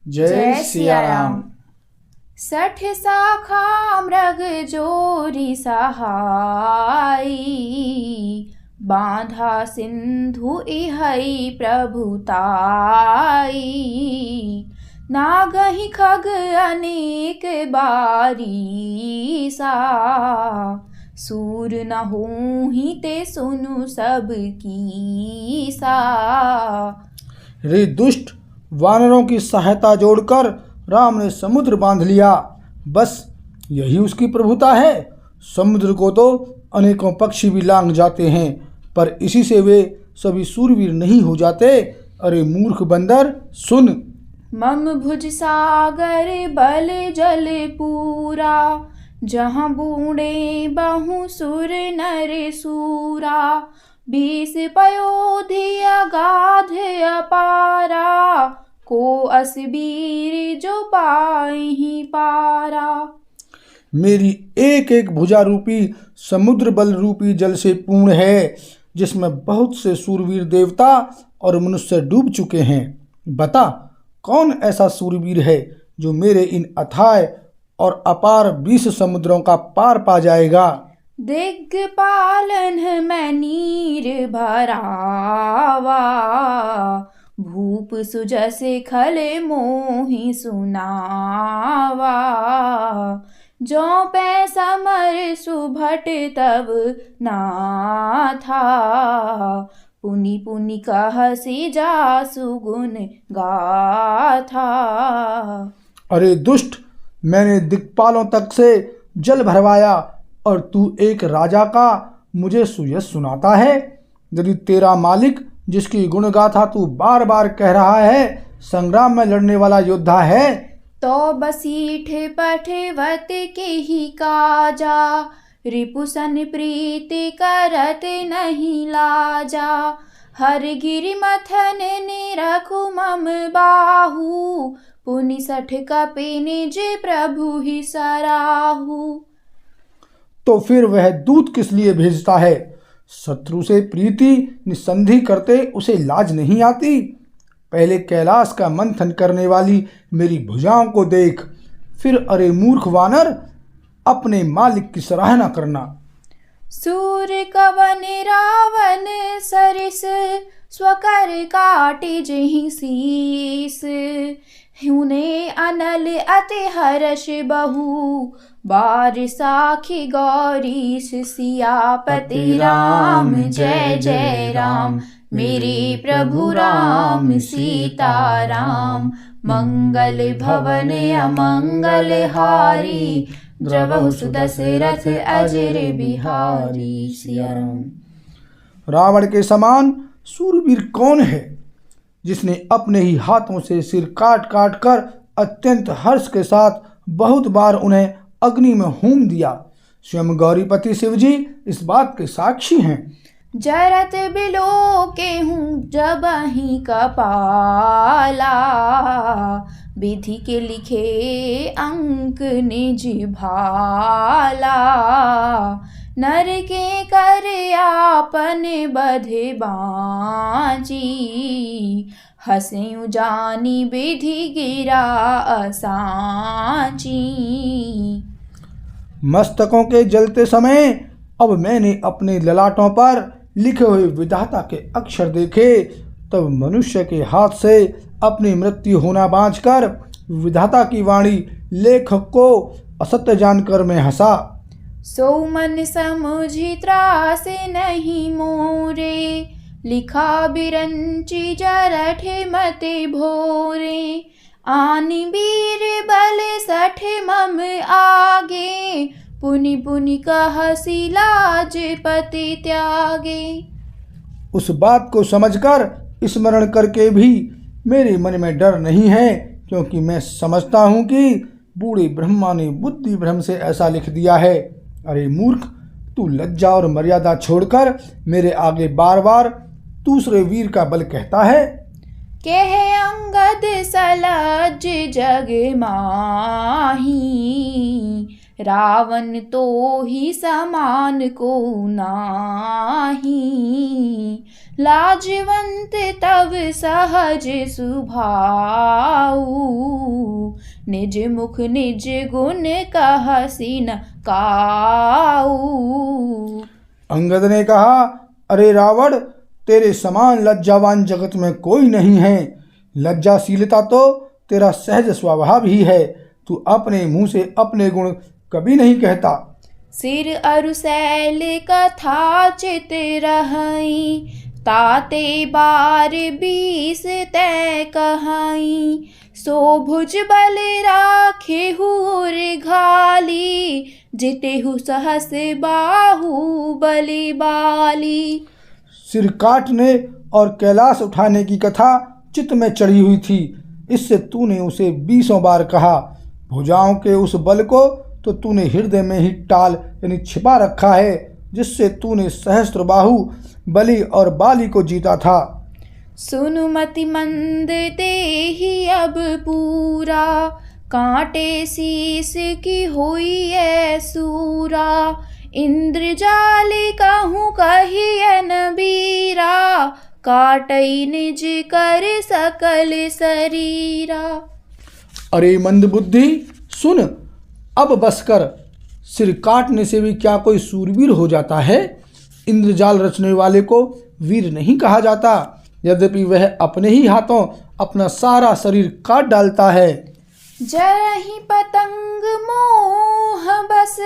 जय सिया राम। सठ शाखा मृग जोरी सहाई, बांधा सिंधु इहई प्रभुताई। नागहि खग अनेक बारी सा, सूर न होहि ते सुनु सब की सा। रे दुष्ट, वानरों की सहायता जोड़कर राम ने समुद्र बांध लिया। बस यही उसकी प्रभुता है। समुद्र को तो अनेकों पक्षी भी लांघ जाते हैं, पर इसी से वे सभी सूरवीर नहीं हो जाते। अरे मूर्ख बंदर, सुन। मम भुज सागर बल जल पूरा, जहाँ बूढ़े बहु सुर नर सूरा। 20 पयोधि अगाध अपारा, को असबीर जो पाहि पारा। मेरी एक एक भुजा रूपी समुद्र बल रूपी जल से पूर्ण है, जिसमें बहुत से सूरवीर देवता और मनुष्य डूब चुके हैं। बता, कौन ऐसा सूरवीर है जो मेरे इन अथाह और अपार 20 समुद्रों का पार पा जाएगा? दिग्पालन मैं नीर भरावा, भूप सुजस खल मोहि सुनावा। जो पै समर सुभट तब नाथा, पुनि पुनि कहसि जासु गुण गाथा। अरे दुष्ट, मैंने दिक्पालों तक से जल भरवाया और तू एक राजा का मुझे सुयश सुनाता है। यदि तेरा मालिक, जिसकी गुणगाथा तू बार बार कह रहा है, संग्राम में लड़ने वाला योद्धा है, तो बसीठ पठवत के ही काजा, रिपुसन प्रीति करत नहीं लाजा। हर गिरि मथन निरखु मम बाहु, पुनि 60 कपि निज प्रभु ही सराहु। तो फिर वह दूत किस लिए भेजता है? शत्रु से प्रीति निसंधि करते उसे लाज नहीं आती? पहले कैलाश का मंथन करने वाली मेरी भुजाओं को देख, फिर अरे मूर्ख वानर, अपने मालिक की सराहना करना। सूर कवन रावण सरिस, स्वकर काटि जेहि शीस। हुने अनल अति हर्ष बहु, बार साखी गौरीश। सियापति राम जय जय राम, मेरे प्रभु राम सीताराम। मंगल भवन अमंगल हारी, द्रवहु सुदशरथ अजर बिहारी। सिया राम। रावण के समान सूरवीर कौन है, जिसने अपने ही हाथों से सिर काट काट कर अत्यंत हर्ष के साथ बहुत बार उन्हें अग्नि में होम दिया? स्वयं गौरीपति शिवजी इस बात के साक्षी हैं। जरत बिलो के हूँ जब ही कपाला, विधि के लिखे अंक निज भाला। नर के कर आपन बधे बाँची, हंस्यु जानी विधि गिरा असांची। मस्तकों के जलते समय अब मैंने अपने ललाटों पर लिखे हुए विधाता के अक्षर देखे, तब मनुष्य के हाथ से अपनी मृत्यु होना बाँचकर विधाता की वाणी लेखक को असत्य जानकर मैं हंसा। सो मन समुझि त्रास नहीं मोरे, लिखा बिरंची जरठे मते भोरे। आनि वीर बल 60 मम आगे, पुनि पुनि कहसि लाज पति त्यागे। उस बात को समझकर स्मरण करके भी मेरे मन में डर नहीं है, क्योंकि मैं समझता हूँ कि बूढ़े ब्रह्मा ने बुद्धि भ्रम से ऐसा लिख दिया है। अरे मूर्ख, तू लज्जा और मर्यादा छोड़कर मेरे आगे बार बार दूसरे वीर का बल कहता है। कह अंगद सलज जग माही, रावण तो ही समान को नाही। लाजवंत तव सहज सुभाऊ, निज मुख निज गुण कहसी न काऊ। अंगद ने कहा, अरे रावण, तेरे समान लज्जावान जगत में कोई नहीं है। लज्जाशीलता तो तेरा सहज स्वभाव ही है। तू अपने मुंह से अपने गुण कभी नहीं कहता। सिर अरु शैल कथा चित रहई, ताते बार 20 तय कहई। सो भुज बल राखे हुर घाली, जितेहु सहस बाहु बलि बाली। सिर काटने और कैलाश उठाने की कथा चित्त में चढ़ी हुई थी, इससे तूने उसे 20 बार कहा। भुजाओं के उस बल को तो तूने हृदय में ही टाल यानी छिपा रखा है, जिससे तूने सहस्त्र बाहु बलि और बाली को जीता था। सुनु मति मंद तेहि अब पूरा, कांटे शीस की हुई है सूरा। इंद्रजाल कहूँ कहिए न बीरा, काटई निज कर सकल शरीरा। अरे मंदबुद्धि सुन, अब बस कर। सिर काटने से भी क्या कोई सूरवीर हो जाता है? इंद्रजाल रचने वाले को वीर नहीं कहा जाता, यद्यपि वह अपने ही हाथों अपना सारा शरीर काट डालता है। जरहि पतंग मोह बस,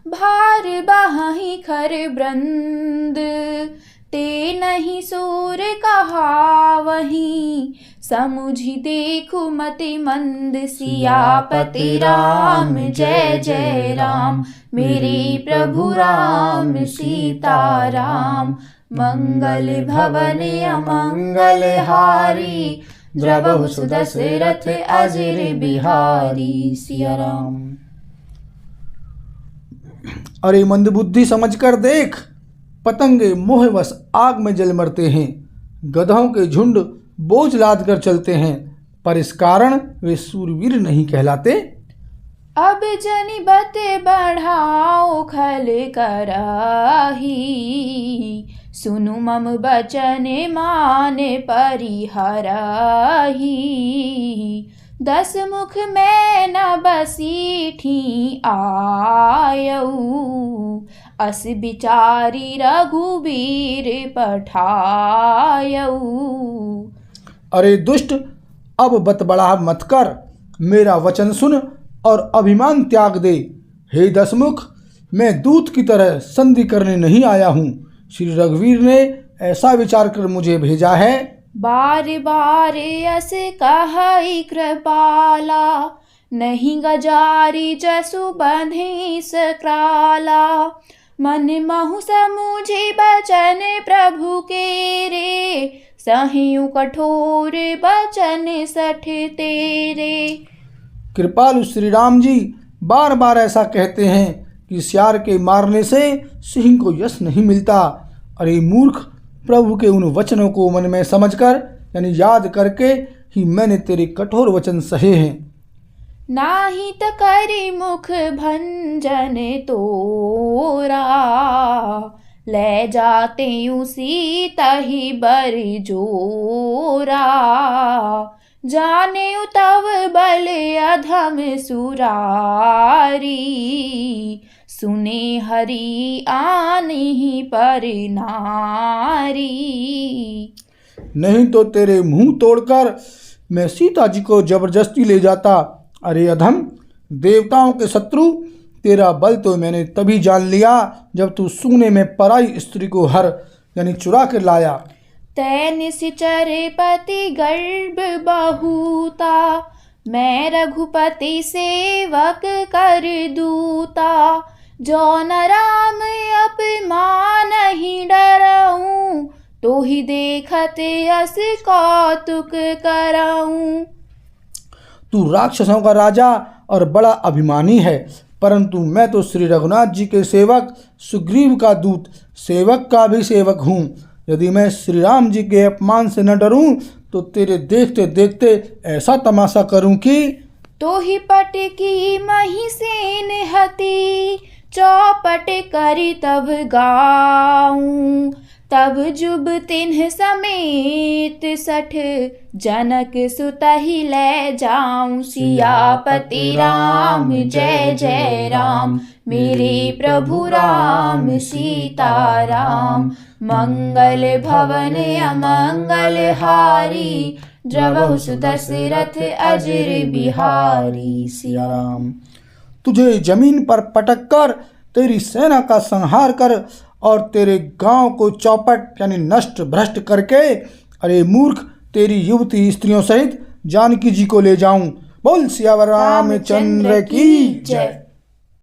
भार बाहि खर ब्रंद। ते नहीं सूर कहावहीं, समुझि देखु मति मंद। सियापति राम जय जय राम, मेरे प्रभु राम सीता राम। मंगल भवन अमंगल हारी, द्रवहु सुदशरथ अजर बिहारी। सिया राम। अरे मंदबुद्धि समझ कर देख, पतंगे मोहवश आग में जल मरते हैं, गधों के झुंड बोझ लाद कर चलते हैं, पर इस कारण वे सूरवीर नहीं कहलाते। अब जनि बत बढ़ाओ खल कराही, सुनु मम बचन मान परिहराही। 10 मुख में न बसीठी आयऊ, अस बिचारी रघुबीर पठायऊ। अरे दुष्ट, अब बतबड़ा मत कर, मेरा वचन सुन और अभिमान त्याग दे। हे 10 मुख, मैं दूत की तरह संधि करने नहीं आया हूँ। श्री रघुवीर ने ऐसा विचार कर मुझे भेजा है। बार बार अस कहई कृपाला, नहीं गजारी जसु बंधि सक्राला। मन महु समुझे बचन प्रभु के रे, सहियु कठोर बचन सठ तेरे। कृपालु श्री राम जी बार बार ऐसा कहते हैं कि सियार के मारने से सिंह को यश नहीं मिलता। अरे मूर्ख, प्रभु के उन वचनों को मन में समझकर यानी याद करके ही मैंने तेरे कठोर वचन सहे हैं। नाही त करी मुख भंजन तोरा, ले जाते उसी तही बर जोरा। जाने तव बल अधम सुरारी, सुने हरि आनि पर नारी। नहीं तो तेरे मुंह तोड़कर मैं सीता जी को जबरदस्ती ले जाता। अरे अधम, देवताओं के शत्रु, तेरा बल तो मैंने तभी जान लिया जब तू सूने में पराई स्त्री को हर यानी चुरा कर लाया। तै निश्चर पति गर्भ बहुता, मैं रघुपति सेवक कर दूता। जो न राम अपमान ही डराऊं, तो ही देखत अस कौतुक कराऊं। तू राक्षसों का राजा और बड़ा अभिमानी है, परंतु मैं तो श्री रघुनाथ जी के सेवक सुग्रीव का दूत, सेवक का भी सेवक हूँ। यदि मैं श्री राम जी के अपमान से न डरूं तो तेरे देखते देखते ऐसा तमाशा करूं कि तो ही पट की मही सेन हती, चौपट करी तब गाऊं। तब जुब तिन्ह समेत 60 जनक सुत ही ले जाऊं। सियापति राम जय जय राम, मेरे प्रभु राम सीताराम। मंगल भवन अमंगल हारी, द्रवहु सुदशरथ अजर बिहारी। सिया राम। तुझे जमीन पर पटक कर तेरी सेना का संहार कर और तेरे गांव को चौपट यानी नष्ट भ्रष्ट करके, अरे मूर्ख, तेरी युवती स्त्रियों सहित जानकी जी को ले जाऊं। बोल सियावर रामचंद्र की जय।